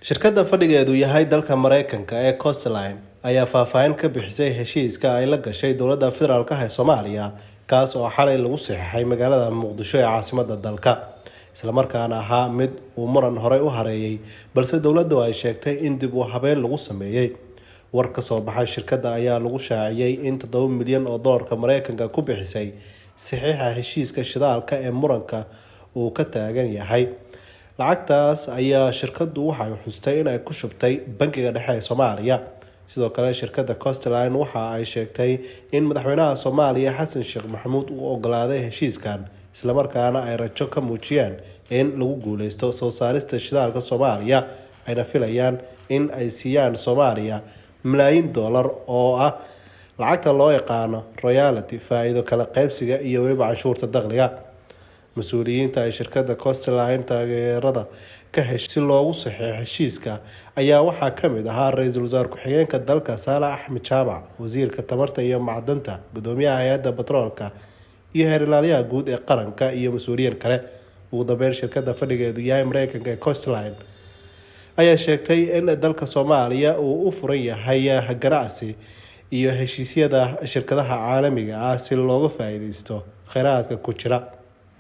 Shirkadda fadhigeedu yahay dalka Mareykanka ee Coastline ayaa faahfaahin ka bixisay heshiiska ay la gashay dowladda federaalk ee Soomaaliya kaas oo xalay lagu saxiixay magaalada Muqdisho ee caasimadda dalka isla markaana ahaa mid uu muran hore u hareeyay balse dowladdu ay sheegtay in dib u habeyn lagu sameeyay. War ka soo baxay shirkadda ayaa lagu shaaciyay in 7 milyan oo doolarka Mareykanka ku bixisay saxiixa heshiiska shidaalka ee muranka uu ka taagan yahay. Lacagtaas ayaa shirkaddu waxay xustay in ay ku shubtay bangiga dhexe ee Soomaaliya. Sidoo kale shirkadda Coastline waxa ay sheegtay in madaxweynaha Soomaaliya Xasan Sheekh Maxamuud uu oggolaaday heshiiskan isla markaana ay rajo ka muujiyeen in lagu guuleysto soo saarista shidaalka Soomaaliya ayna filayaan in ay siiyaan Soomaaliya malaayiin dollar oo ah lacagta loo yaqaano royalty faa'iido kala qaybsiga iyo weliba canshuurta dakhliga. Mas'uuliyiinta ay shirkadda Coastline taageerada ka heshay si loogu saxiixo heshiiska ayaa waxaa ka mid ahaa Ra'iisul Wasaare Ku-xigeenka dalka Saalax Axmed Jaamac, Wasiirka Tamarta iyo Macdanta, Gudoomiyaha Hay'adda Batroolka iyo Heer Ilaaliyaha Guud ee Qaranka iyo mas'uuliyiin kale. Ugu dambeyn, shirkadda fadhigeedu yahay Mareykanka ee Coastline ayaa sheegtay in dalka Soomaaliya uu u furan yahay ganacsi iyo heshiisyada shirkadaha caalamiga ah si looga faa'iideysto kheyraadka ku jira.